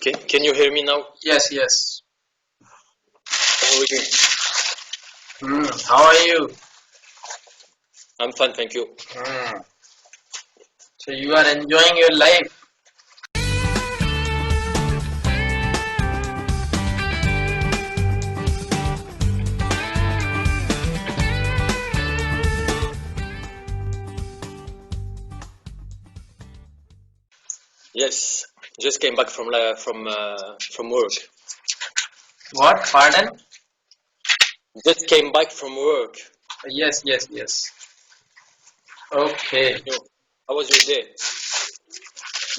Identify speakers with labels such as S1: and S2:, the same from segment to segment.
S1: Can you hear me now?
S2: Yes, yes.
S1: How are you?
S2: How are you?
S1: I'm fine, thank you.
S2: So you are enjoying your life?
S1: Yes, just came back from work.
S2: What? Pardon?
S1: Just came back from work.
S2: Yes, yes, yes. Okay.
S1: How was your day?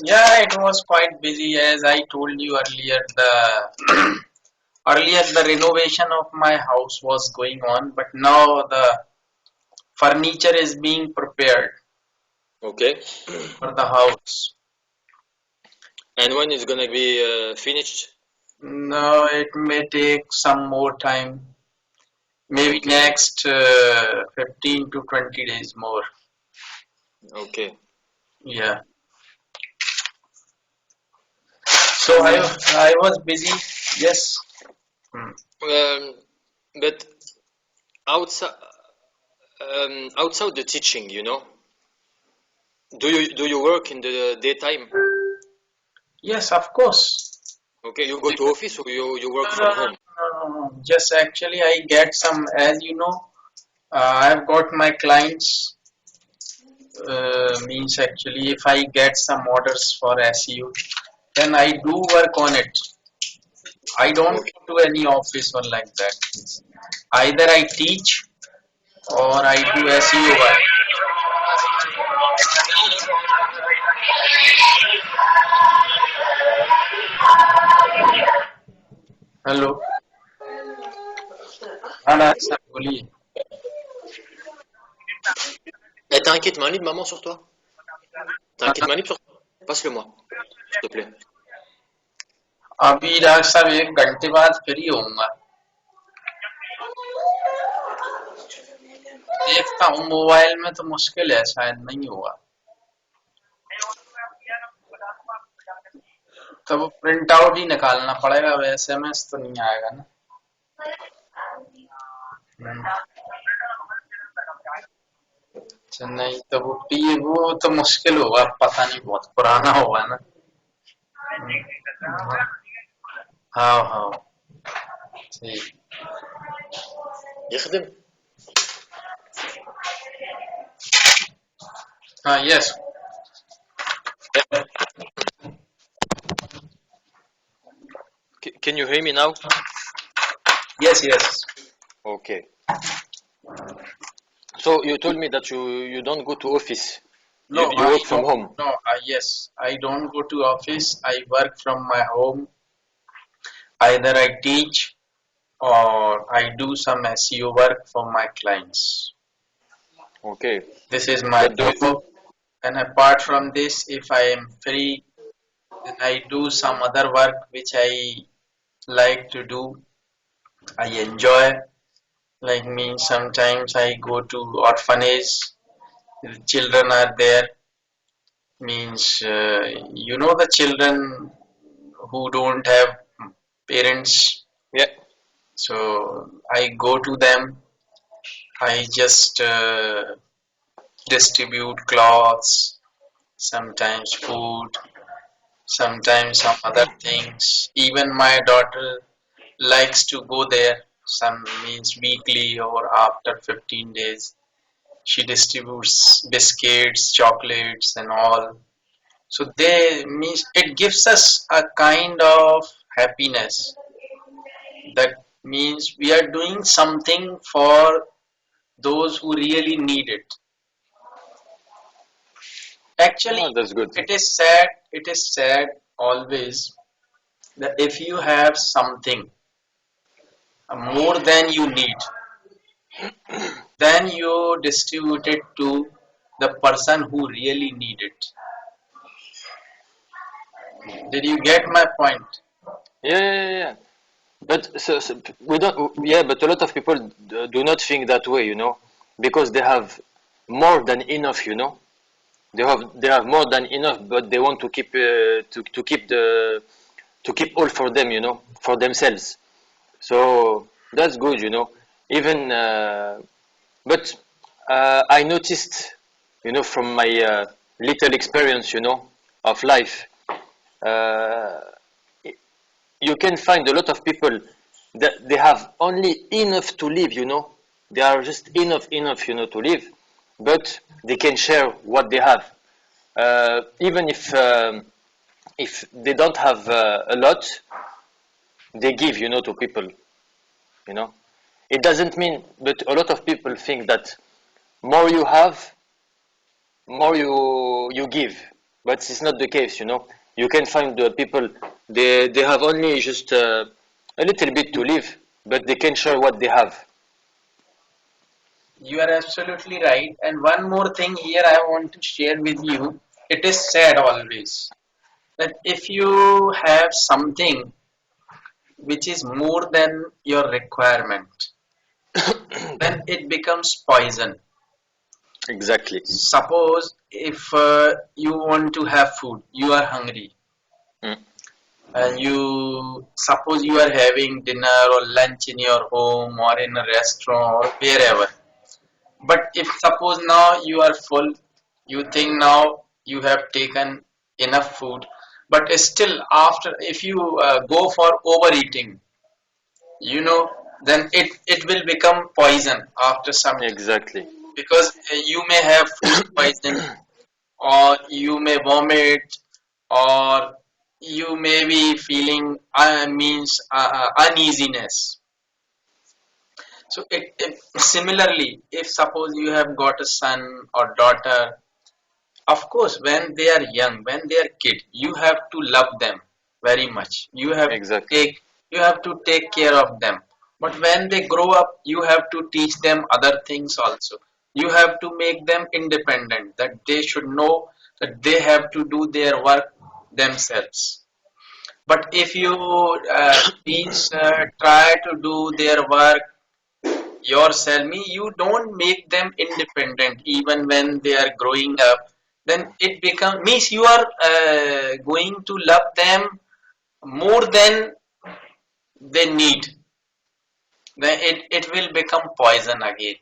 S2: Yeah, it was quite busy as I told you earlier. The renovation of my house was going on, but now the furniture is being prepared
S1: Okay.
S2: for the house.
S1: And when is gonna be finished?
S2: No, it may take some more time. Maybe
S1: Okay.
S2: next 15 to 20 days more.
S1: Okay.
S2: Yeah. So I was busy. Yes.
S1: But outside outside the teaching, do you work in the daytime?
S2: Yes, of course.
S1: Okay, you go to office or you work
S2: No,
S1: from
S2: no, no,
S1: home?
S2: no. Just actually, I get some, as you know, I've got my clients. Means actually, if I get some orders for SEO, then I do work on it. I don't
S1: Okay.
S2: go to any office or like that. Either I teach or I do SEO work. Hello. हाँ sir बोलिए.
S1: Eh, t'as un kit main libre, maman, sur toi? T'as un kit main libre sur toi? Passe-le-moi, s'il te plaît.
S2: अभी doctor साहब 1 घंटे बाद free होऊंगा. देखता हूँ mobile में तो मुश्किल है, शायद नहीं होगा. तो वो प्रिंट आउट ही निकालना पड़ेगा, अब SMS तो नहीं आएगा ना. अच्छा नहीं तो वो तो मुश्किल होगा, पता नहीं, बहुत पुराना होगा ना. हाँ हाँ ठीक.
S1: يخدم.
S2: हाँ yes.
S1: Can you hear me now?
S2: Yes, yes.
S1: Okay. So you told me that you don't go to office.
S2: No,
S1: You work from home.
S2: No, yes, I don't go to office. I work from my home. Either I teach or I do some SEO work for my clients.
S1: Okay.
S2: This is my job. And apart from this, if I am free, then I do some other work which I like to do. I enjoy. Like me, sometimes I go to orphanage. The children are there. Means the children who don't have parents.
S1: Yeah.
S2: So I go to them. I just distribute clothes, sometimes food, sometimes some other things. Even my daughter likes to go there. Some means weekly or after 15 days. She distributes biscuits, chocolates, and all. So they means it gives us a kind of happiness. That means we are doing something for those who really need it. Actually,
S1: That's good.
S2: it is sad always that if you have something more than you need, then you distribute it to the person who really need it. Did you get my point?
S1: Yeah. But we don't. Yeah, but a lot of people do not think that way, because they have more than enough, They have more than enough, but they want to keep to keep to keep all for them, for themselves. So that's good, Even, but I noticed, from my little experience, of life, uh, you can find a lot of people that they have only enough to live, They are just enough, to live, but they can share what they have. Even if they don't have a lot, they give, to people, you know. It doesn't mean, but a lot of people think that more you have, more you give, but it's not the case, You can find people, they have only just a little bit to live, but they can share what they have.
S2: You are absolutely right. And one more thing here I want to share with you. It is said always that if you have something which is more than your requirement, then it becomes poison.
S1: Exactly.
S2: Suppose if you want to have food, you are hungry,
S1: Mm.
S2: and you suppose you are having dinner or lunch in your home or in a restaurant or wherever. But if suppose now you are full, you think now you have taken enough food, but still after if you go for overeating, then it will become poison after some time,
S1: Exactly.
S2: because you may have food poison, or you may vomit, or you may be feeling means uneasiness. So similarly, if suppose you have got a son or daughter, of course, when they are young, when they are kid, you have to love them very much.
S1: Exactly.
S2: You have to take care of them. But when they grow up, you have to teach them other things also. You have to make them independent, that they should know that they have to do their work themselves. But if you try to do their work yourself, you don't make them independent even when they are growing up, then it becomes means you are going to love them more than they need, then it will become poison again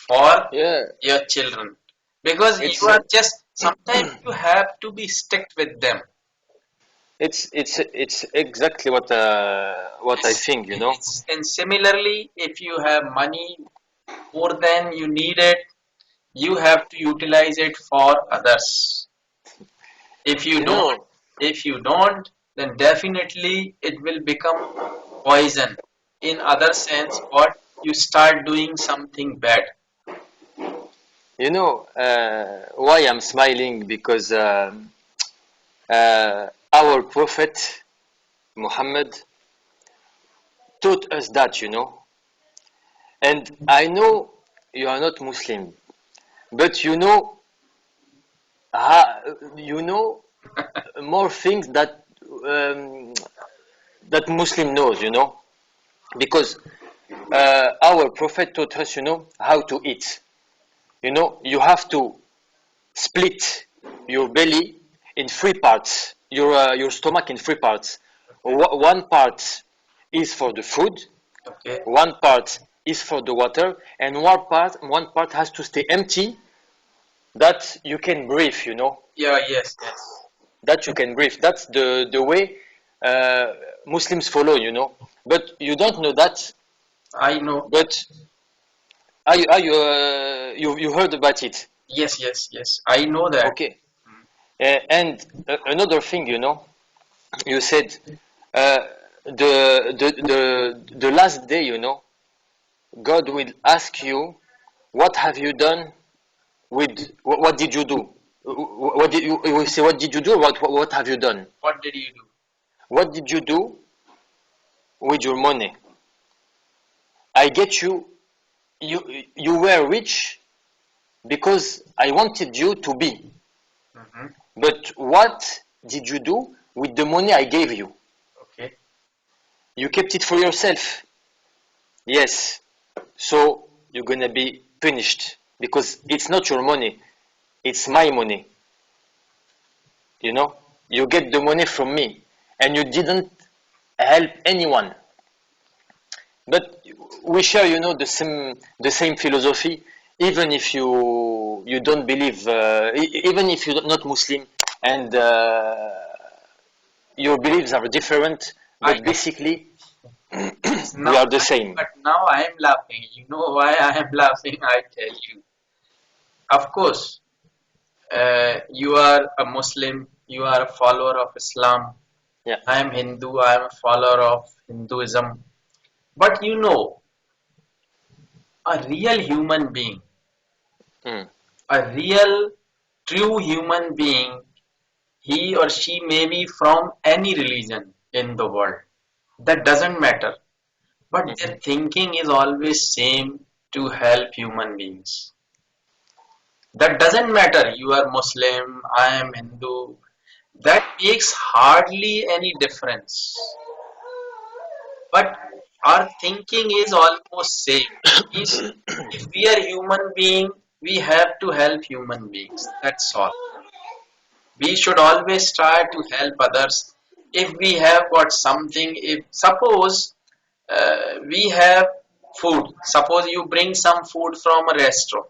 S2: for
S1: Yeah,
S2: your children, because you
S1: it's
S2: are just sometimes you have to be strict with them.
S1: it's exactly what I think,
S2: And similarly, if you have money more than you need it, you have to utilize it for others. If you
S1: You
S2: don't,
S1: know,
S2: if you don't, then definitely it will become poison. In other sense, what you start doing something bad.
S1: why I'm smiling because our Prophet Muhammad taught us that, and I know you are not Muslim, but ha, you know more things um, that Muslim knows, because our Prophet taught us, how to eat. You have to split your belly in three parts, your stomach in three parts. One part is for the food,
S2: Okay.
S1: one part is for the water, and one part has to stay empty, that you can breathe,
S2: Yeah. Yes. Yes.
S1: that you can breathe. That's the way uh, Muslims follow, But you don't know that.
S2: I know.
S1: But you heard about it?
S2: Yes. Yes. Yes. I know that.
S1: Okay. And another thing, you said uh, the last day, God will ask you, what have you done with what did you do? What did you will say? What did you do? What have you done?
S2: What did you do?
S1: What did you do with your money? I get you. You were rich because I wanted you to be.
S2: Hmm.
S1: But what did you do with the money I gave you?
S2: Okay.
S1: You kept it for yourself. Yes. So you're gonna be punished because it's not your money. It's my money. You know. You get the money from me, and you didn't help anyone. But we share, the same philosophy, even if you don't believe, even if you're not Muslim, and your beliefs are different,
S2: I
S1: but basically we
S2: now,
S1: are the same.
S2: but now I am laughing. You know why I am laughing? I tell you. Of course, you are a Muslim. You are a follower of Islam.
S1: Yeah.
S2: I am Hindu. I am a follower of Hinduism. But you know, a real human being,
S1: Mm.
S2: a real, true human being, he or she may be from any religion in the world. That doesn't matter. But
S1: Mhm.
S2: their thinking is always same to help human beings. That doesn't matter. You are Muslim, I am Hindu. That makes hardly any difference. But our thinking is almost same. Means if we are human being, we have to help human beings. That's all. We should always try to help others. If we have got something, if suppose we have food, suppose you bring some food from a restaurant,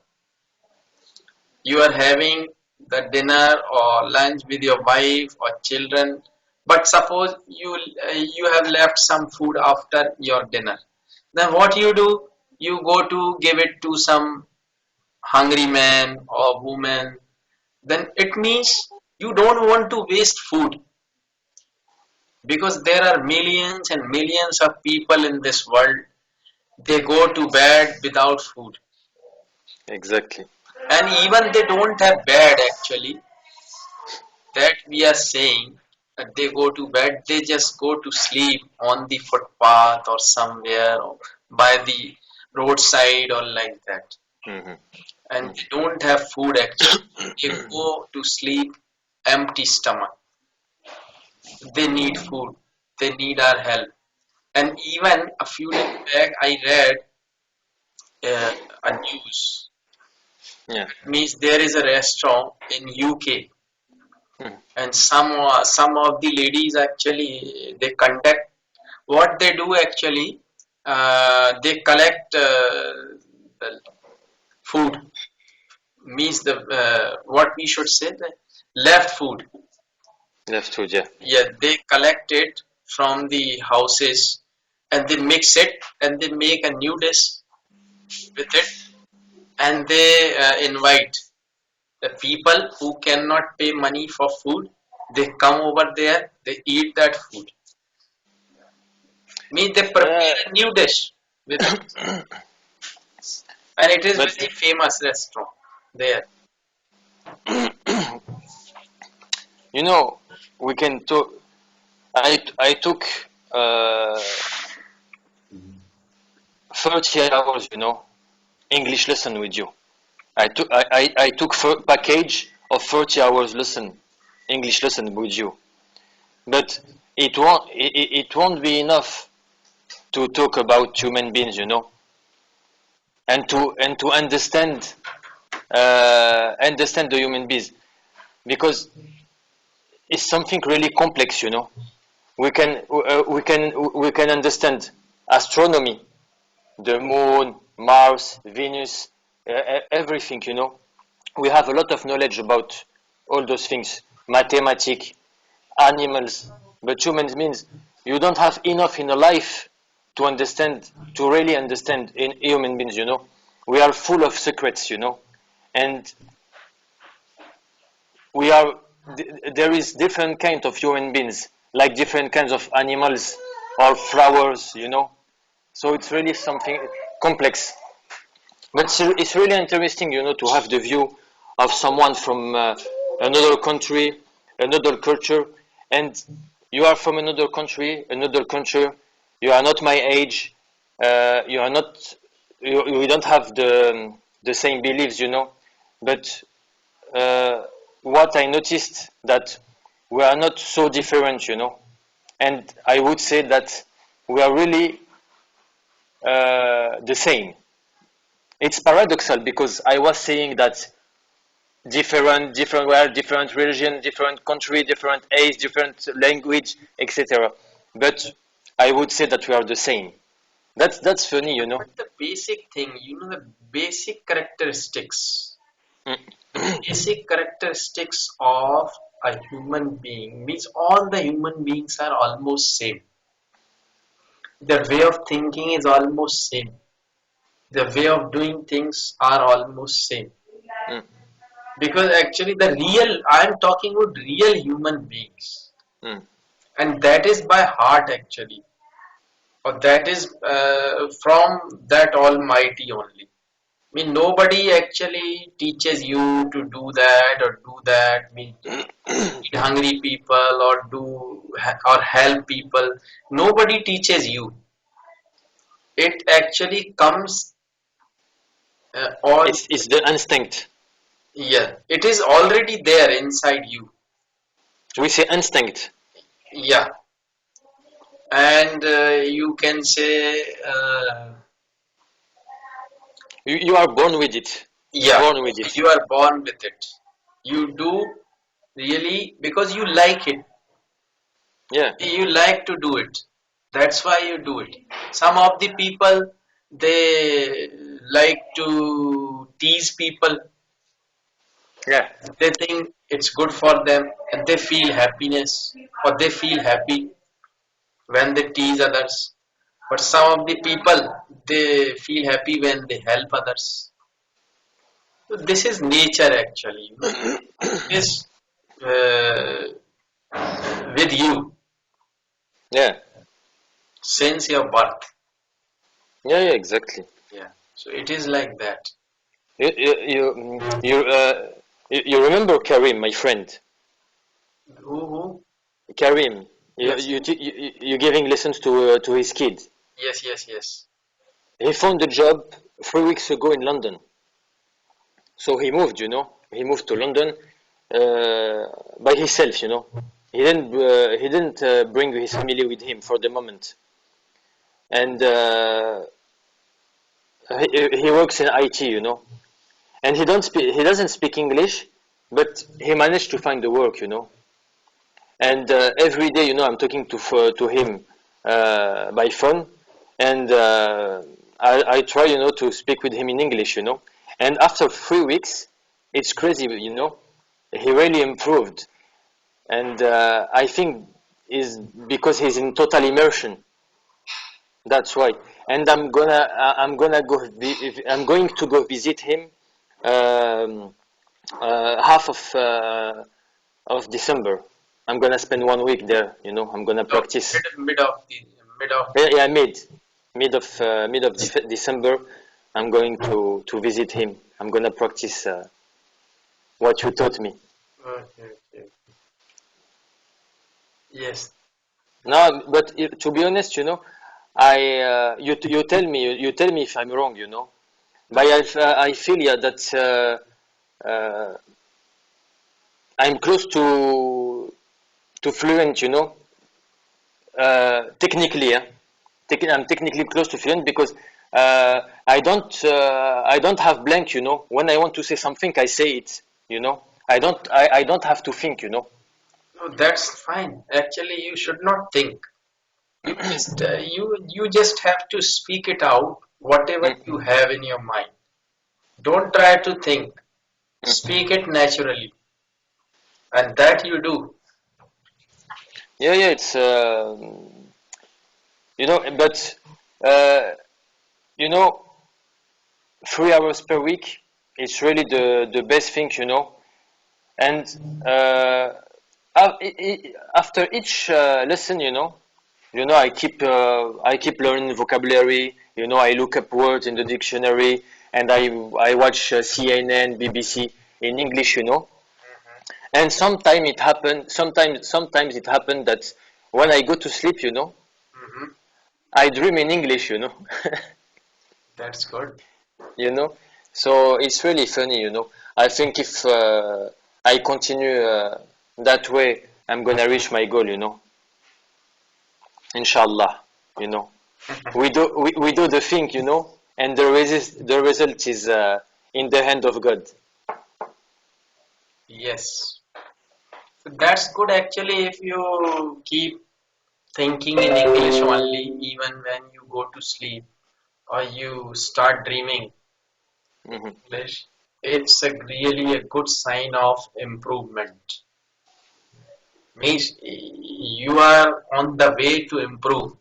S2: you are having the dinner or lunch with your wife or children, but suppose you have left some food after your dinner, then what do, you go to give it to some hungry man or woman, then it means you don't want to waste food, because there are millions and millions of people in this world, they go to bed without food,
S1: Exactly.
S2: and even they don't have bed actually, that we are saying, they go to bed, they just go to sleep on the footpath or somewhere or by the roadside or like that,
S1: Hmm.
S2: and they don't have food actually, they go to sleep empty stomach, they need food, they need our help. And even a few days back I read a news,
S1: Yeah.
S2: means there is a restaurant in UK,
S1: Mm.
S2: and some of the ladies actually they conduct, what they do actually, they collect the food, means the what we should say, the left food,
S1: Left food. Yeah.
S2: yeah, they collect it from the houses and they mix it and they make a new dish with it, and they invite the people who cannot pay money for food, they come over there, they eat that food, means they
S1: Uh,
S2: prepare a new dish with it, and it is
S1: but
S2: very famous restaurant there.
S1: you know, we can talk. I took uh, 30 hours, English lesson with you. I took package of 30 hours lesson, English lesson with you. But it won't be enough to talk about human beings, and to understand the human beings, because it's something really complex, we can understand astronomy, the moon, Mars, Venus, everything, we have a lot of knowledge about all those things, mathematics, animals, but humans means you don't have enough in a life to really understand in human beings, we are full of secrets, and we are there is different kind of human beings, like different kinds of animals or flowers, so it's really something complex. But it's really interesting, to have the view of someone from another country, another culture, and you are from another country, another culture. You are not my age. You are not. You don't have the same beliefs, But what I noticed that we are not so different, and I would say that we are really the same. It's paradoxal because I was saying that different where different religion, different country, different age, different language, etc. But I would say that we are the same. That's funny, you know.
S2: But the basic thing, the basic characteristics, the basic characteristics of a human being means all the human beings are almost same. The way of thinking is almost same. The way of doing things are almost same.
S1: Mm,
S2: Because actually the real, I am talking about real human beings.
S1: mm.
S2: And that is by heart actually. Or that is from that Almighty only. I mean, nobody actually teaches you to do that or do that. I mean, feed hungry people or or help people. Nobody teaches you. It actually comes all.
S1: It's the instinct.
S2: Yeah, it is already there inside you.
S1: We say instinct.
S2: Yeah, and you can say,
S1: You are born with it.
S2: yeah,
S1: Born with it.
S2: you are born with it. You do really because you like it.
S1: Yeah.
S2: You like to do it. That's why you do it. Some of the people they like to tease people.
S1: Yeah.
S2: They think it's good for them and they feel happiness or they feel happy when they tease others. But some of the people they feel happy when they help others. So this is nature actually. It is uh, with you
S1: Yeah.
S2: since your birth.
S1: Yeah. Yeah. Exactly.
S2: Yeah. So it is like that.
S1: You remember Karim, my friend.
S2: Who?
S1: Karim.
S2: Yes.
S1: You giving lessons to his kid.
S2: Yes. Yes. Yes.
S1: He found a job 3 weeks ago in London. So he moved. He moved to London by himself. He didn't bring his family with him for the moment. And he works in IT. And he doesn't speak English, but he managed to find the work. And every day, I'm talking to him by phone, and I try, to speak with him in English. And after 3 weeks, it's crazy. He really improved, and I think is because he's in total immersion. That's why. And I'm going to go visit him um, half of December. I'm gonna spend 1 week there. I'm gonna
S2: So
S1: practice.
S2: mid of
S1: Yeah, yeah, mid of December. I'm going to visit him. I'm gonna practice what you taught me.
S2: okay, okay. Yes.
S1: No, but to be honest, I you tell me if I'm wrong. But I feel, yeah, that I'm close to fluent. Technically, yeah. I'm technically close to fluent because I don't have blank. When I want to say something, I say it. I don't have to think.
S2: No, that's fine. Actually, you should not think. You just have to speak it out, whatever
S1: Mm,
S2: you have in your mind. Don't try to think. Speak it naturally, and that you do.
S1: yeah, yeah. It's but uh, you know, 3 hours per week. It's really the best thing. And uh, after each lesson, I keep learning vocabulary. I look up words in the dictionary, and I watch CNN, BBC in English. And sometimes it happened that when I go to sleep,
S2: Hmm.
S1: I dream in English.
S2: That's good.
S1: you know. So it's really funny. I think if I continue that way, I'm gonna reach my goal. Inshallah. You know. We do the thing, and the result is in the hand of God.
S2: Yes. So that's good actually if you keep thinking in English only, even when you go to sleep or you start dreaming
S1: Hmm.
S2: English. It's really a good sign of improvement. Means you are on the way to improve.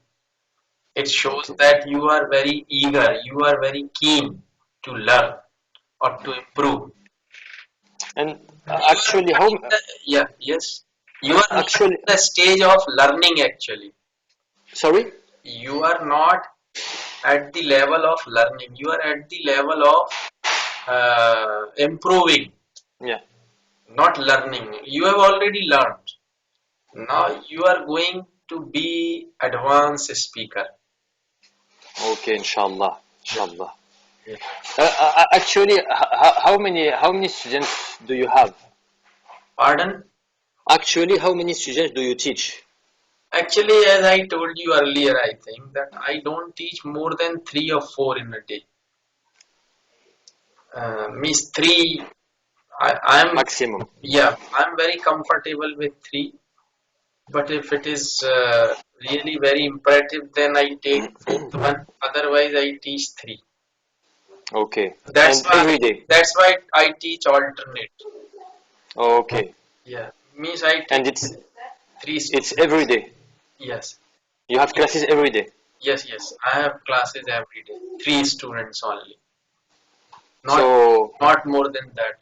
S2: It shows
S1: Okay.
S2: that you are very eager, you are very keen to learn or to improve.
S1: And
S2: You are
S1: actually,
S2: not
S1: how
S2: in the, yeah, yes. You are not
S1: actually,
S2: in the stage of learning actually.
S1: sorry?
S2: You are not at the level of learning. You are at the level of improving,
S1: Yeah.
S2: not learning. You have already learned. Now you are going to be advanced speaker.
S1: Okay, inshallah,
S2: Yeah.
S1: inshallah.
S2: Yeah.
S1: Actually, how many students do you have?
S2: Pardon?
S1: Actually, how many students do you teach?
S2: Actually, as I told you earlier, I think that I don't teach more than 3 or 4 in a day. Means three. I'm
S1: Maximum.
S2: yeah. I'm very comfortable with three. But if it is really very imperative, then I take fourth one. Otherwise, I teach three.
S1: Okay.
S2: That's
S1: And
S2: why.
S1: every day.
S2: That's why I teach alternate.
S1: Okay.
S2: Yeah. Means I teach
S1: And it's
S2: three
S1: it's
S2: students.
S1: every day.
S2: Yes.
S1: You have classes every day.
S2: Yes. Yes. I have classes every day. Three students only. Not
S1: So
S2: not more than that.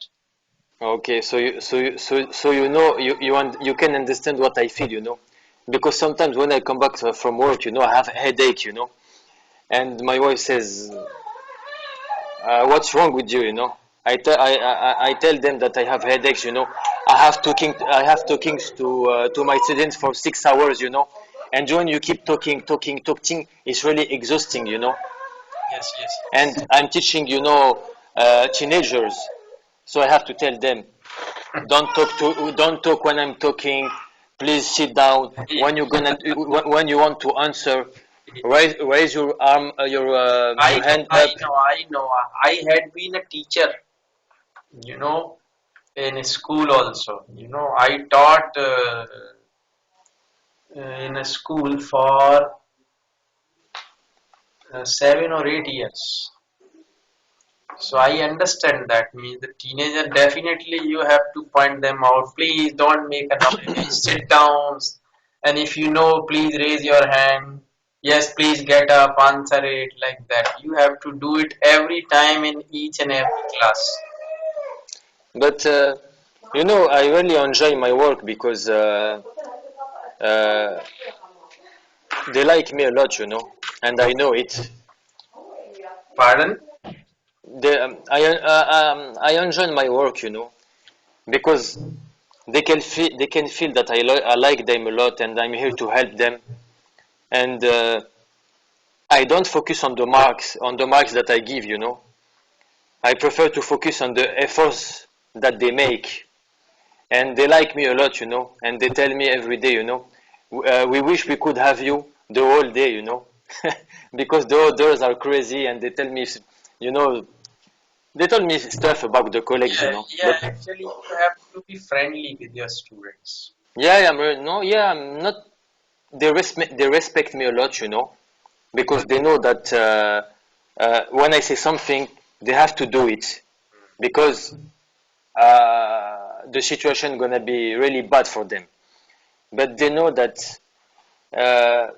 S1: okay, so you know you can understand what I feel, because sometimes when I come back from work, I have a headache, and my wife says, "What's wrong with you?" I tell them that I have headaches, I have talkings to my students for 6 hours, and when you keep talking, it's really exhausting,
S2: Yes. Yes.
S1: and I'm teaching, teenagers, so I have to tell them, don't talk when I'm talking. Please sit down. When you want to answer, raise your arm,
S2: I
S1: your
S2: know.
S1: hand
S2: I
S1: up.
S2: know. I know. I had been a teacher. You know, in school also. I taught in a school for 7 or 8 years. So I understand that means the teenager definitely you have to point them out. Please don't make a noise. Sit down. And if you know, please raise your hand. Yes, please get up, answer it like that. You have to do it every time in each and every class.
S1: But I really enjoy my work because uh, they like me a lot, and I know it.
S2: Pardon?
S1: I enjoy my work, because they can feel that I like them a lot, and I'm here to help them. And I don't focus on the marks that I give. I prefer to focus on the efforts that they make, and they like me a lot. And they tell me every day. We wish we could have you the whole day. Because the others are crazy, and they tell me, you know, they told me stuff about the colleagues.
S2: Yeah, yeah.
S1: But
S2: Actually, you have to be friendly with your students.
S1: yeah, no, yeah, I'm not. They respect me a lot. Because they know that when I say something, they have to do it, because the situation gonna be really bad for them. But they know that uh,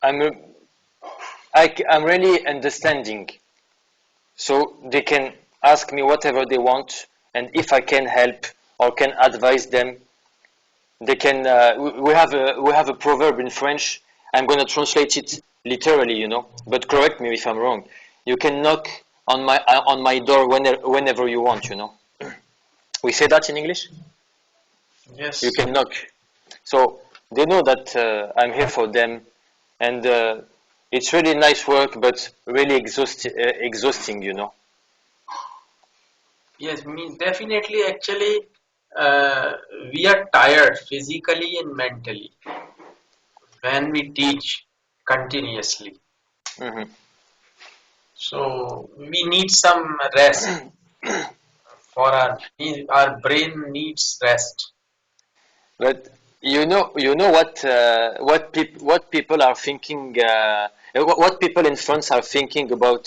S1: I'm I'm really understanding, so they can ask me whatever they want, and if I can help or can advise them, they can. We have a proverb in French. I'm gonna translate it literally, but correct me if I'm wrong. You can knock on my door whenever you want. We say that in English. You
S2: Yes,
S1: can knock. So they know that I'm here for them, and it's really nice work, but really exhausting.
S2: yes. Me definitely. Actually, uh, we are tired physically and mentally when we teach continuously.
S1: Hmm.
S2: So we need some rest for our brain needs rest.
S1: But you know what people are thinking, what people in France are thinking about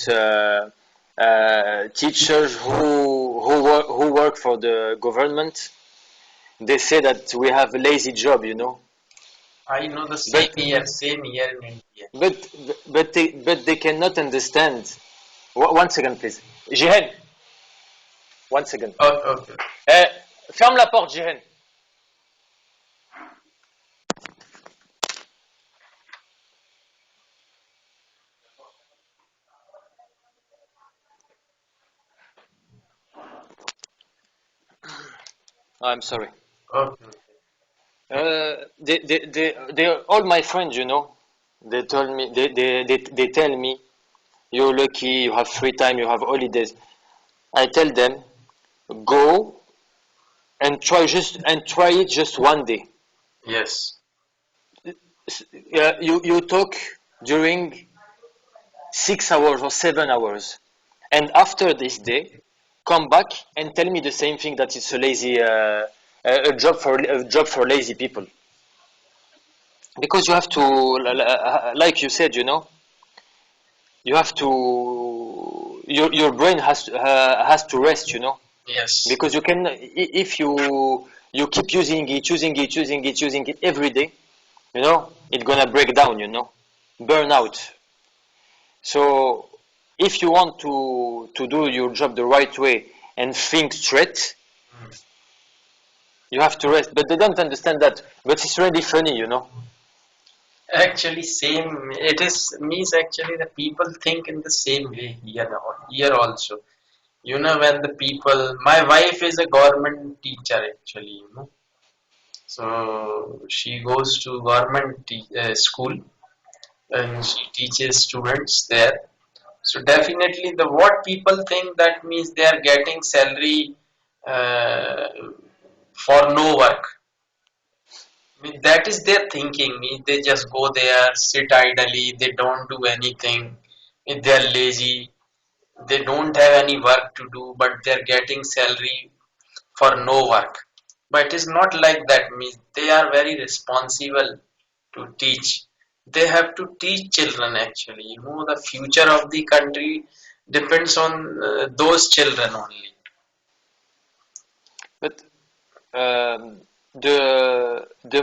S1: teachers who work for the government. They say that we have a lazy job,
S2: I know the
S1: but
S2: same here in India.
S1: but but they cannot understand. One second, please. Jihen, one second.
S2: Okay, okay.
S1: Ferme la porte, Jihen. I'm sorry.
S2: Okay.
S1: They're all my friends, They told me, they tell me, you're lucky, you have free time, you have holidays. I tell them, go and try it just one day.
S2: Yes.
S1: You talk during 6 hours or 7 hours, and after this day, come back and tell me the same thing, that it's a lazy, a job for lazy people. Because you have to, like you said, you have to, your brain has to rest,
S2: Yes.
S1: because if you keep using it every day, it's gonna break down, burn out. So if you want to do your job the right way and think straight,
S2: Mm.
S1: you have to rest. But they don't understand that. But it's really funny,
S2: Actually, same. It is means actually the people think in the same way here also. You know, when the people, my wife is a government teacher actually, So she goes to government school and she teaches students there. So definitely the what people think that means they are getting salary uh, for no work. Mean, that is their thinking. Mean, they just go there, sit idly, they don't do anything. If they are lazy, they don't have any work to do, but they are getting salary for no work. But it is not like that. Means they are very responsible to teach. They have to teach children actually. The future of the country depends on those children only.
S1: But the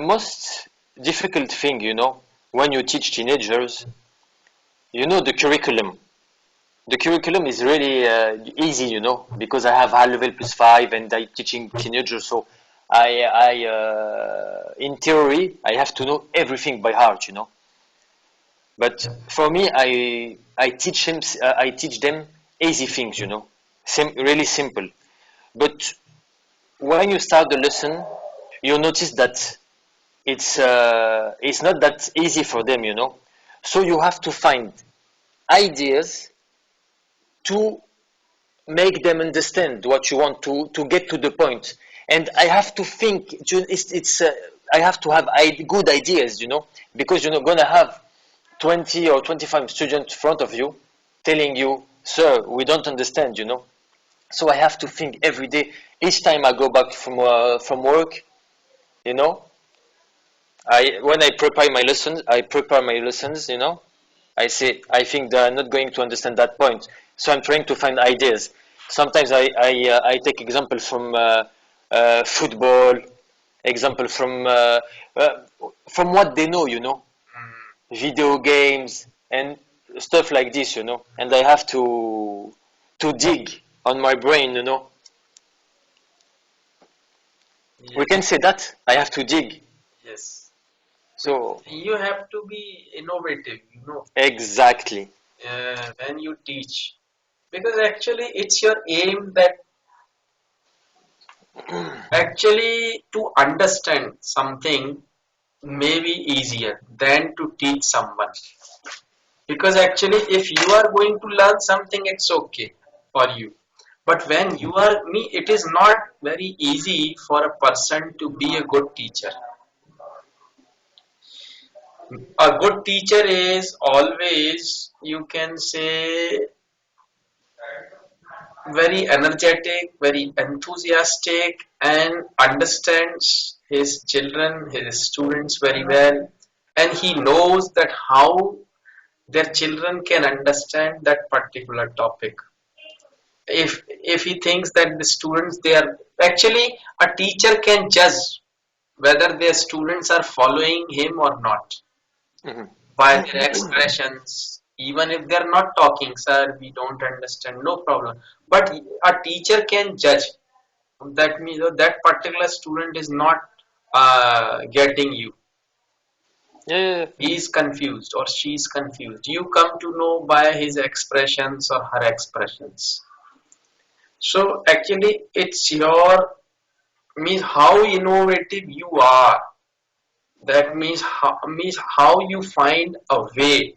S1: most difficult thing, when you teach teenagers, the curriculum. The curriculum is really easy, because I have high level plus five and I'm teaching teenagers. So in theory, I have to know everything by heart, But for me, I teach them easy things, really simple. But when you start the lesson, you notice that it's not that easy for them, So you have to find ideas to make them understand what you want to get to the point. And I have to think. I have to have good ideas, because you're not gonna have 20 or 25 students in front of you telling you, "Sir, we don't understand," So I have to think every day. Each time I go back from work, you know, when I prepare my lessons, I say I think they are not going to understand that point. So I'm trying to find ideas. Sometimes I take example from football, example uh, from what they know, video games and stuff like this, And I have to dig on my brain, We
S2: Yes,
S1: can say that I have to dig.
S2: yes.
S1: So
S2: You have to be innovative,
S1: exactly.
S2: when you teach. Because actually, it's your aim that actually to understand something may be easier than to teach someone. Because actually, if you are going to learn something, it's okay for you. But when you are me, it is not very easy for a person to be a good teacher. A good teacher is always, you can say, very energetic, very enthusiastic, and understands his children, his students very well. And he knows that how their children can understand that particular topic. If he thinks that the students they are actually a teacher can judge whether their students are following him or not
S1: Mhm.
S2: by their expressions, even if they're not talking, sir, we don't understand, no problem. But a teacher can judge that means that particular student is not getting you.
S1: Yeah, yeah, yeah.
S2: He is confused or she is confused. You come to know by his expressions or her expressions. So actually, it's your means how innovative you are. That means how you find a way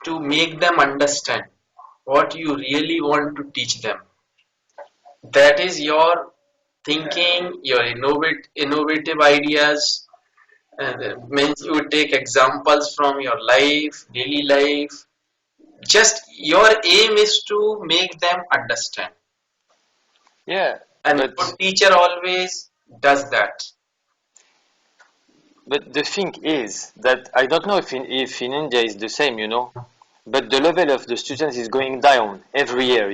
S2: to make them understand what you really want to teach them. That is your thinking, your innovative ideas, and means you take examples from your life, daily life. Just your aim is to make them understand.
S1: Yeah,
S2: And good
S1: but
S2: teacher always does that.
S1: the thing is that I don't know if in India is the same, but the level of the students is going down every year.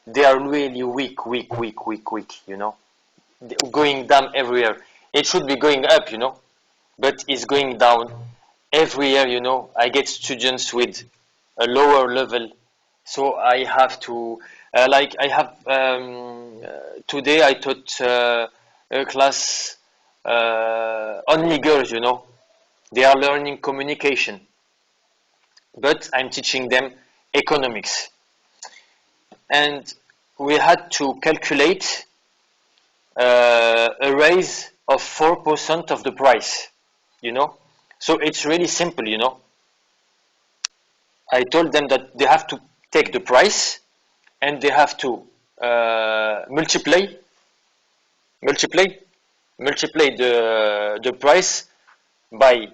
S1: They are really weak, going down every year. It should be going up, but it's going down every year. I get students with a lower level, so I have to like I have today I taught a class only girls. They are learning communication, but I'm teaching them economics, and we had to calculate a raise of 4% of the price. you know so it's really simple. I told them that they have to take the price, and they have to multiply multiply the price by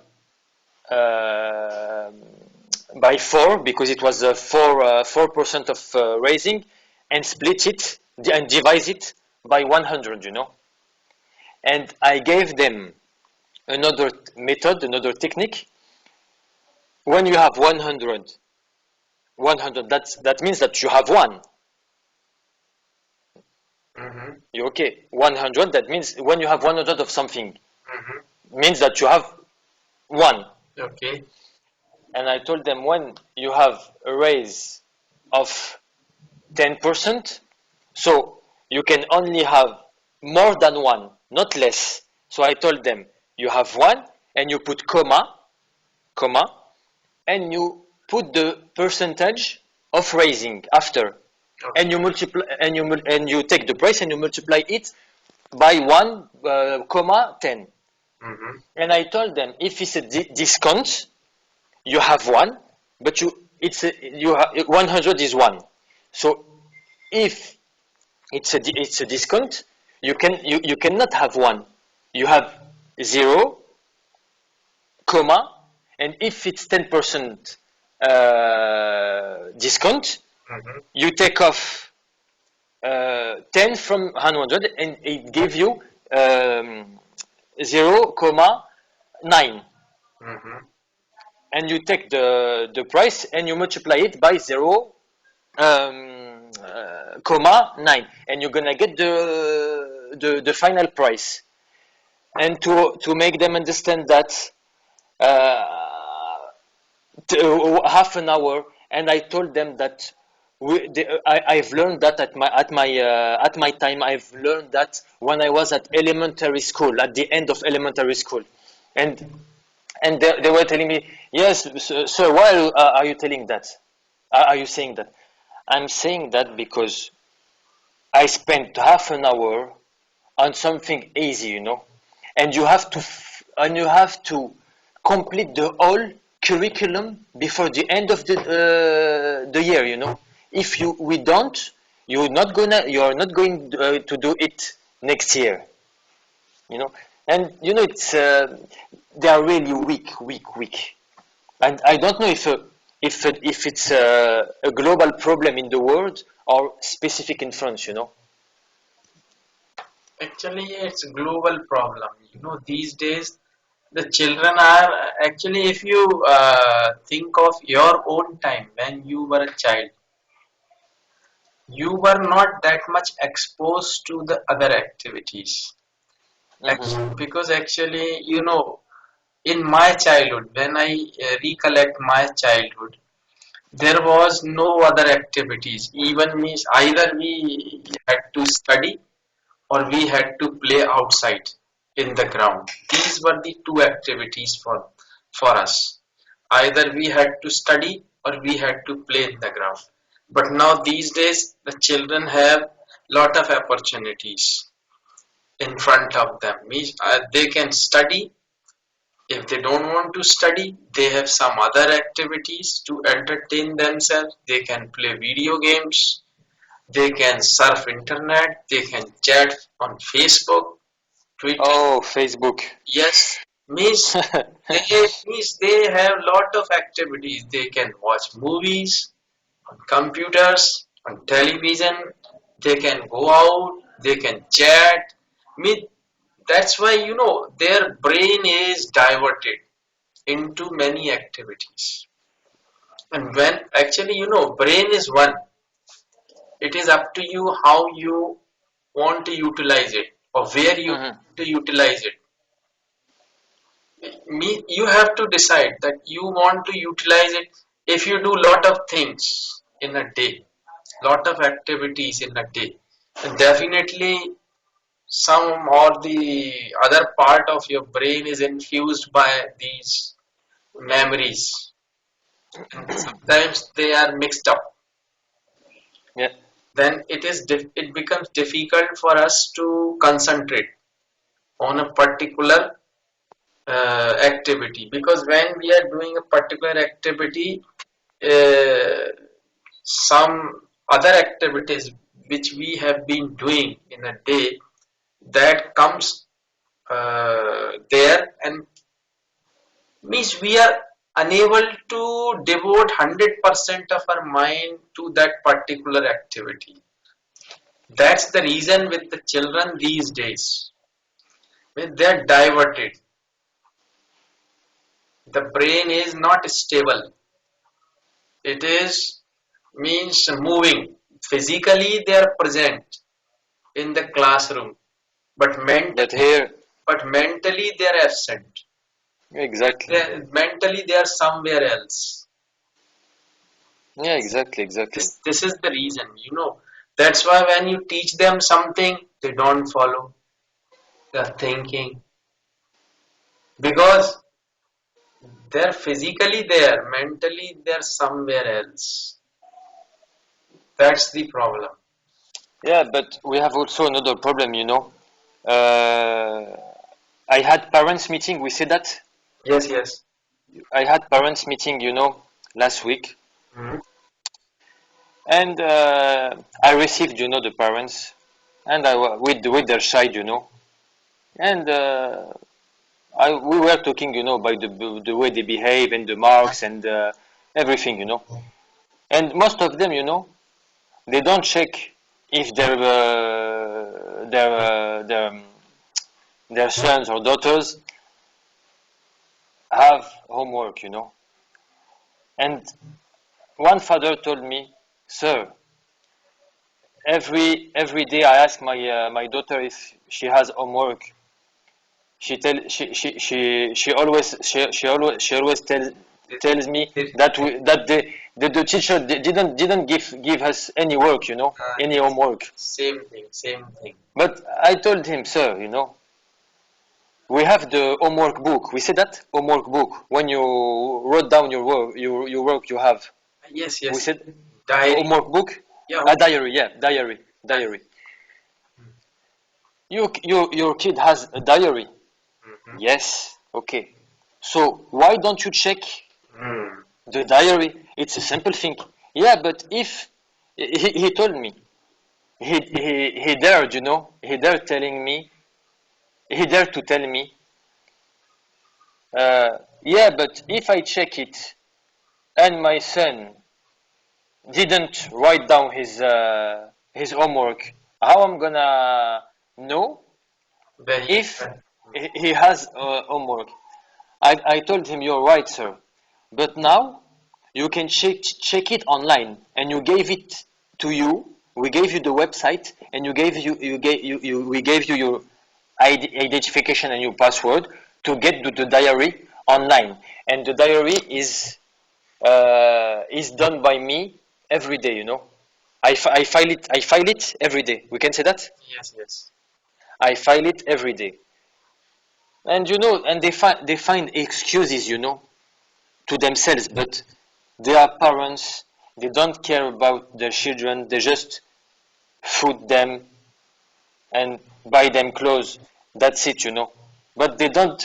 S1: uh, by 4, because it was 4% of raising, and split it and divide it by 100. And I gave them another method, another technique. When you have 100, that means that you have one.
S2: Mm-hmm.
S1: You okay? 100, that means when you have 100 of something,
S2: Mm-hmm.
S1: means that you have one.
S2: Okay.
S1: And I told them, when you have a raise of 10%, so you can only have more than one, not less. So I told them, you have one, and you put comma, and you put the percentage of raising after, and
S2: Okay.
S1: you multiply, and you take the price and you multiply it by 1, comma 10.
S2: Mm-hmm.
S1: And I told them, if it's a discount, you have one, but you have 100 is one. So if it's a discount, you cannot have one. You have 0, comma, and if it's 10% discount,
S2: Mm-hmm.
S1: you take off 10 from 100, and it gives you um, 0, comma 9.
S2: Mm-hmm.
S1: And you take the price and you multiply it by 0, comma 9, and you're gonna get the final price. And to make them understand that, uh, half an hour, and I told them that I've learned that at my time. I've learned that when I was at elementary school, at the end of elementary school, and they were telling me, yes, sir, why are you telling that? Are you saying that? I'm saying that because I spent half an hour on something easy, and you have to complete the whole curriculum before the end of the year. If we don't, you're not going to do it next year. you know and it's they are really weak, and I don't know if it's a global problem in the world or specific in France, you know.
S2: Actually, it's a global problem. You know, these days the children are actually, if you think of your own time when you were a child, you were not that much exposed to the other activities.
S1: Hmm.
S2: Because actually, you know, in my childhood, when I recollect my childhood, there was no other activities. Even means either we had to study or we had to play outside in the ground. These were the two activities for us. Either we had to study or we had to play in the ground. But now these days the children have lot of opportunities in front of them. Means they can study. If they don't want to study, they have some other activities to entertain themselves. They can play video games, they can surf internet, they can chat on Facebook, Twitter.
S1: Oh, Facebook.
S2: Yes, means they have lot of activities. They can watch movies on computers, on television. They can go out. They can chat. Mean that's why you know their brain is diverted into many activities. And when actually you know brain is one, it is up to you how you want to utilize it or where you
S1: Hmm.
S2: want to utilize it. You have to decide that you want to utilize it. If you do lot of things in a day, lot of activities in a day, then definitely some or the other part of your brain is infused by these memories, and sometimes they are mixed up.
S1: Yeah.
S2: Then it becomes difficult for us to concentrate on a particular activity, because when we are doing a particular activity, uh, some other activities which we have been doing in a day, that comes there, and means we are unable to devote 100% of our mind to that particular activity. That's the reason with the children these days, when they are diverted, the brain is not stable. It is means moving. Physically they are present in the classroom, but
S1: But here,
S2: mentally they are absent.
S1: exactly.
S2: Mentally they are somewhere else.
S1: Yeah, exactly, exactly.
S2: This is the reason, you know. That's why when you teach them something, they don't follow. They're thinking because they're physically there, mentally they're somewhere else. That's the problem.
S1: Yeah, but we have also another problem, you know. Uh, I had parents meeting. We said that
S2: Yes, yes.
S1: I had parents meeting, you know, last week,
S2: Mhm.
S1: and I received, you know, the parents, and with their side, you know, and we were talking, you know, about the way they behave and the marks and everything, you know, and most of them, you know, they don't check if their sons or daughters have homework, you know. And one father told me, "Sir, every day I ask my daughter if she has homework. She always tells me that the teacher didn't give us any work, you know, any
S2: Yes,
S1: homework."
S2: same thing, same thing.
S1: But I told him, "Sir, you know, we have the homework book." We said that homework book when you wrote down your work you have.
S2: Yes,
S1: We
S2: yes.
S1: said
S2: Diary.
S1: homework book,
S2: Yeah,
S1: a diary, yeah, diary. Your kid has a diary.
S2: mm-hmm.
S1: Yes, okay. So why don't you check
S2: Mm.
S1: the diary? It's a simple thing. Yeah, but if he told me, he dared, you know, he dared to tell me, yeah, but if I check it, and my son didn't write down his homework, how I'm gonna know
S2: Very
S1: if
S2: good.
S1: he has homework? I told him, you're right, sir, but now you can check it online, and you gave it to you. We gave you the website, and we gave you your identification and your password to get to the diary online, and the diary is done by me every day. I file it every day. We can say that
S2: Yes, yes.
S1: I file it every day, and and they find excuses, to themselves, but they are parents. They don't care about their children. They just food them and buy them clothes. That's it. But they don't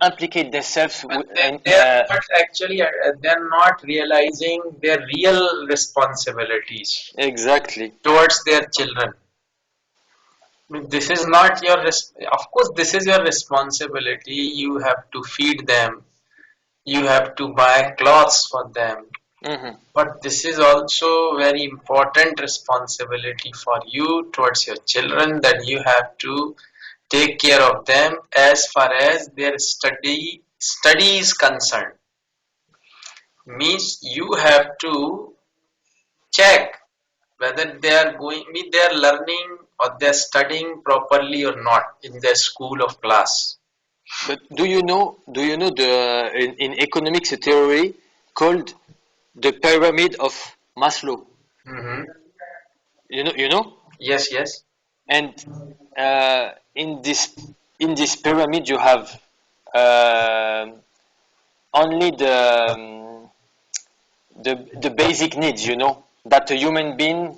S1: implicate themselves
S2: But
S1: and
S2: they're not actually, they're not realizing their real responsibilities
S1: exactly.
S2: towards their children. I mean, this is not your, of course, this is your responsibility. You have to feed them, you have to buy clothes for them.
S1: Hmm.
S2: But this is also very important responsibility for you towards your children, that you have to take care of them as far as their study is concerned. Means you have to check whether they are they are learning or they are studying properly or not in their school of class.
S1: But do you know in economics a theory called the pyramid of Maslow?
S2: Hmm.
S1: You know,
S2: Yes, yes.
S1: and in this pyramid you have uh, only the basic needs, that a human being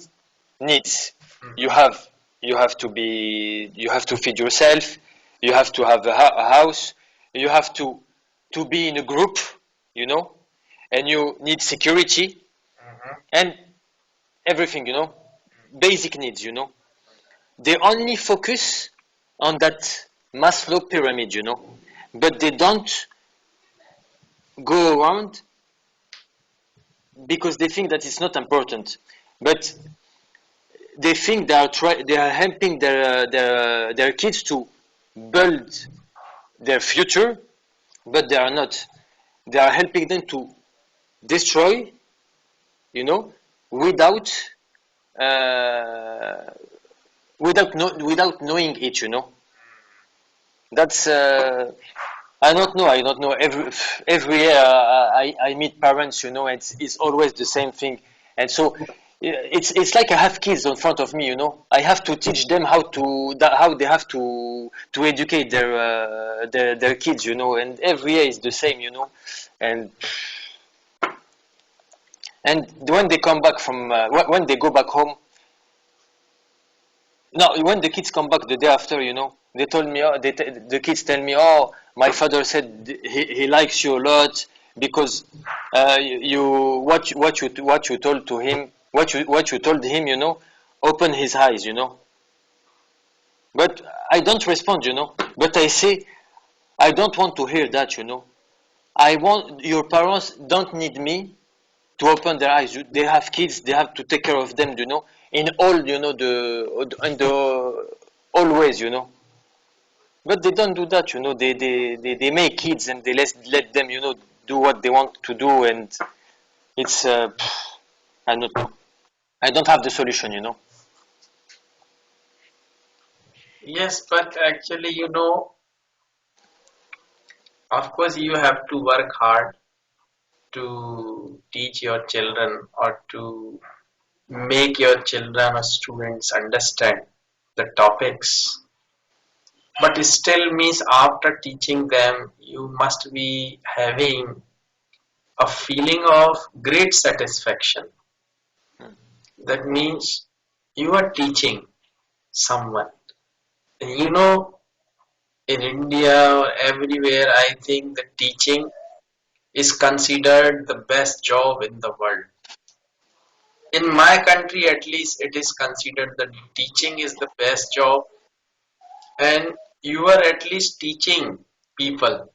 S1: needs. You
S2: Hmm.
S1: have you have to feed yourself. You have to have a house. You have to be in a group, you know, and you need security
S2: Hmm.
S1: and everything, basic needs, They only focus on that Maslow pyramid, but they don't go around because they think that it's not important. But they think they are helping their kids to build their future, but they are not. They are helping them to destroy, you know, without uh, without knowing it. That's I don't know. Every year I meet parents. It's always the same thing, and so it's like I have kids in front of me. I have to teach them how they have to educate their kids. And every year is the same. And when they come back from when they go back home. No, when the kids come back the day after, they told me, the kids tell me, oh, my father said he likes you a lot because what you told to him, what you told him, open his eyes. But I don't respond, But I say I don't want to hear that. I want your parents don't need me to open their eyes. They have kids. They have to take care of them. In all the always. But they don't do that. They make kids and they let them do what they want to do, and it's I don't know. I don't have the solution.
S2: Yes, but actually, of course, you have to work hard to teach your children or to make your children or students understand the topics. But it still means after teaching them, you must be having a feeling of great satisfaction. That means you are teaching someone. And in India or everywhere, I think the teaching is considered the best job in the world. In my country, at least, it is considered that teaching is the best job, and you are at least teaching people.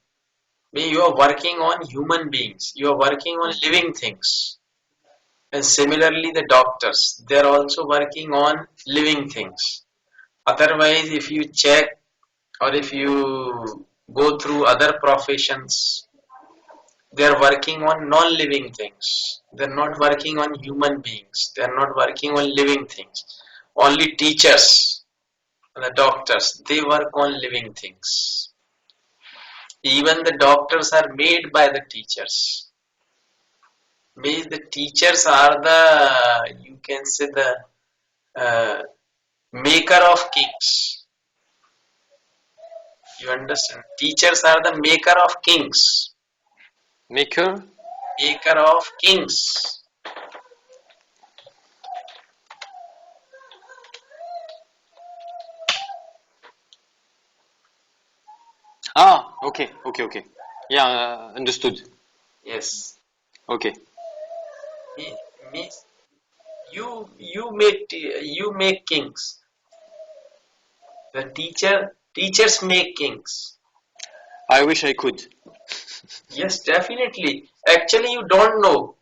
S2: You are working on human beings. You are working on living things. And similarly, the doctors, they are also working on living things. Otherwise, if you check or if you go through other professions, they are working on non-living things. They are not working on human beings. They are not working on living things. Only teachers, the doctors, they work on living things. Even the doctors are made by the teachers. Means the teachers are the, you can say, the uh, maker of kings. You understand? Teachers are the maker of kings.
S1: Maker?
S2: Maker of kings.
S1: Ah, okay, okay, okay. Yeah, understood.
S2: Yes.
S1: Okay.
S2: Means you make kings. The teachers make kings.
S1: I wish I could.
S2: Yes, definitely. Actually, you don't know.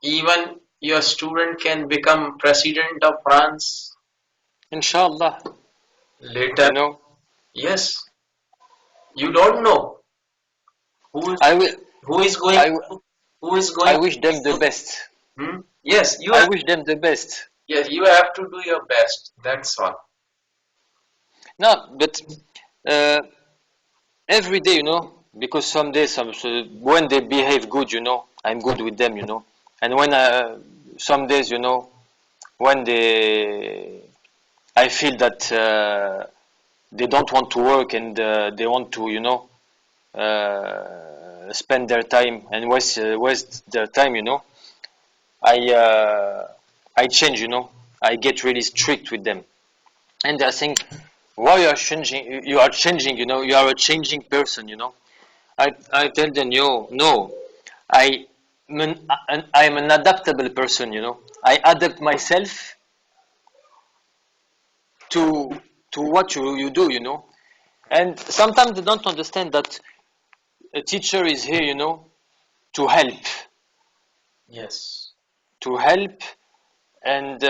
S2: Even your student can become president of France
S1: Inshallah,
S2: later.
S1: you know,
S2: Yes, you don't know who is
S1: I will.
S2: who is going
S1: I,
S2: who is going
S1: I
S2: to
S1: wish them the best.
S2: Yes, you
S1: I
S2: have,
S1: wish them the best.
S2: yes, you have to do your best. That's all.
S1: No, but uh, every day, because some days, so when they behave good, I'm good with them, and when some days, when I feel that they don't want to work and they want to, spend their time and waste their time, I uh, I change, I get really strict with them, and they're saying, "Why you are changing? You are changing, you are a changing person, I tell them, yo, no, I I'm an adaptable person, I adapt myself to what you do, and sometimes they don't understand that a teacher is here, to help,
S2: Yes.
S1: to help, and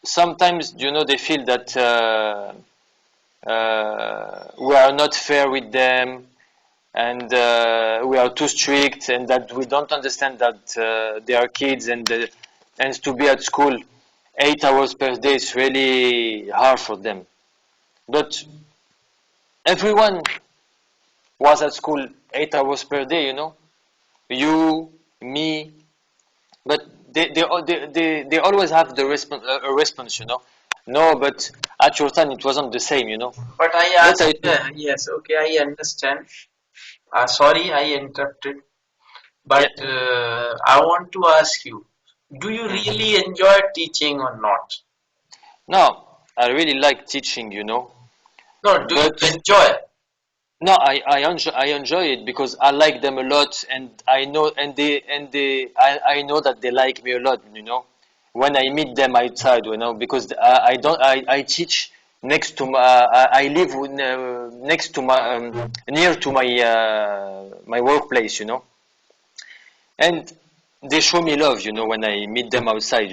S1: sometimes, they feel that we are not fair with them, and we are too strict, and that we don't understand that they are kids, and to be at school 8 hours per day is really hard for them. But everyone was at school 8 hours per day, you, me, but they always have the response, a response, No, but at your time it wasn't the same,
S2: But I
S1: But
S2: asked, yes, okay, I understand. Sorry, I interrupted.
S1: yeah.
S2: But I want to ask you, do you
S1: Mm.
S2: really enjoy teaching or not?
S1: No, I really like teaching,
S2: No, do you
S1: but
S2: enjoy?
S1: no, I enjoy it because I like them a lot, and I know, I know that they like me a lot, when I meet them outside, because I don't I teach next to my I live next to my near to my workplace, and they show me love, when I meet them outside,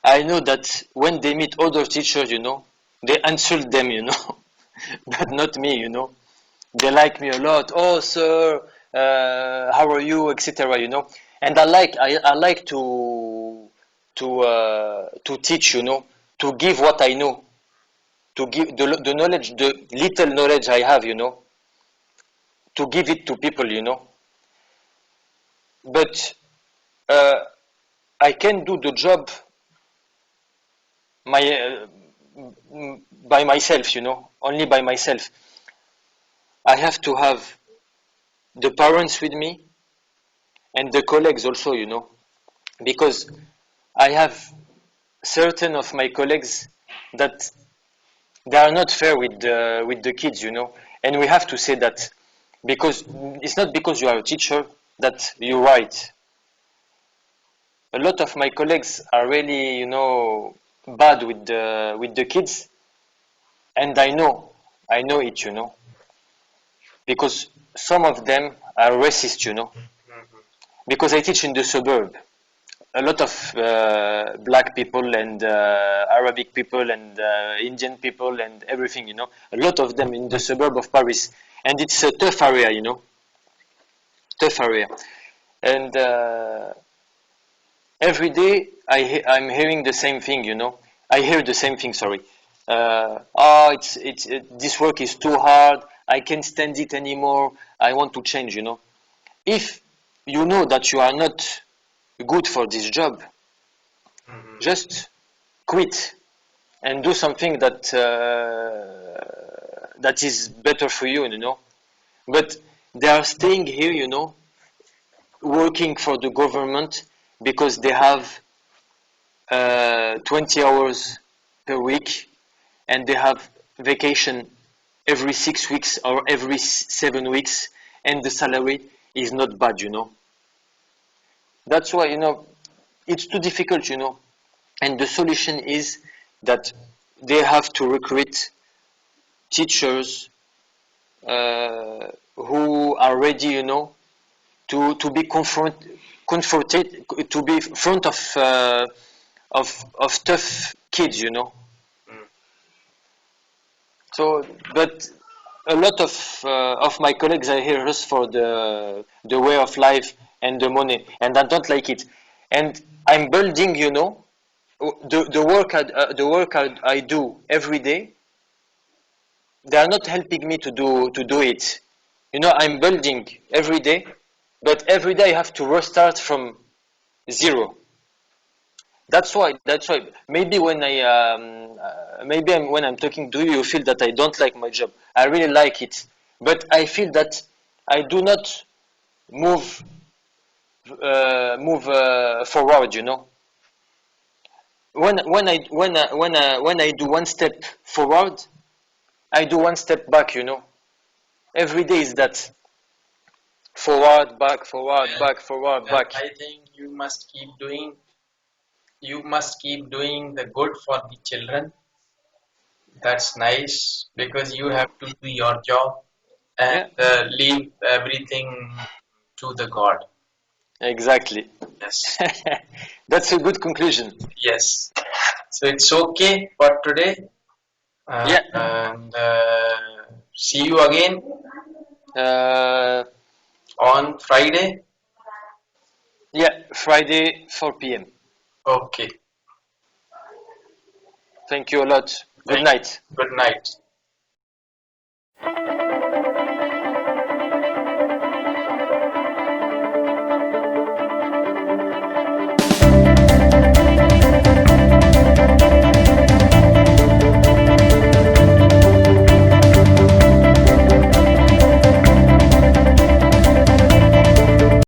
S1: I know that when they meet other teachers, they insult them, but not me, They like me a lot. Oh, sir, how are you, etc. And I like to teach, to give what I know, to give the knowledge, the little knowledge I have, to give it to people, But uh, I can do the job my by myself, only by myself. I have to have the parents with me and the colleagues also, because I have certain of my colleagues that they are not fair with the kids, and we have to say that, because it's not because you are a teacher that you're right. A lot of my colleagues are really, bad with the kids, and I know it, because some of them are racist, because I teach in the suburb. A lot of black people and Arabic people and Indian people and everything, a lot of them in the suburb of Paris. And it's a tough area, tough area. And every day I'm hearing the same thing, I hear the same thing, sorry. This work is too hard. I can't stand it anymore. I want to change, If you know that you are not good for this job, just quit and do something that is better for you, But they are staying here, working for the government because they have 20 hours per week and they have vacation every 6 weeks or every 7 weeks, and the salary is not bad, That's why, it's too difficult, And the solution is that they have to recruit teachers who are ready, to be confronted, to be front of tough kids, So, but a lot of my colleagues are here just for the way of life and the money, and I don't like it. And I'm building, the work I do every day. They are not helping me to do it. I'm building every day, but every day I have to restart from zero. That's why maybe when I'm talking to you, you feel that I don't like my job. I really like it, but I feel that I do not move forward. When I do one step forward, I do one step back. Every day is that forward, back, forward,
S2: Well,
S1: back, forward,
S2: well,
S1: back.
S2: I think you must keep doing the good for the children. That's nice because you have to do your job and
S1: Yeah,
S2: leave everything to the God.
S1: exactly.
S2: Yes,
S1: That's a good conclusion.
S2: yes. So it's okay for today,
S1: Yeah.
S2: and see you again
S1: Uh,
S2: on Friday.
S1: yeah, Friday, 4 p.m.
S2: Okay.
S1: Thank you a lot. Good
S2: Thank you.
S1: night.
S2: Good night.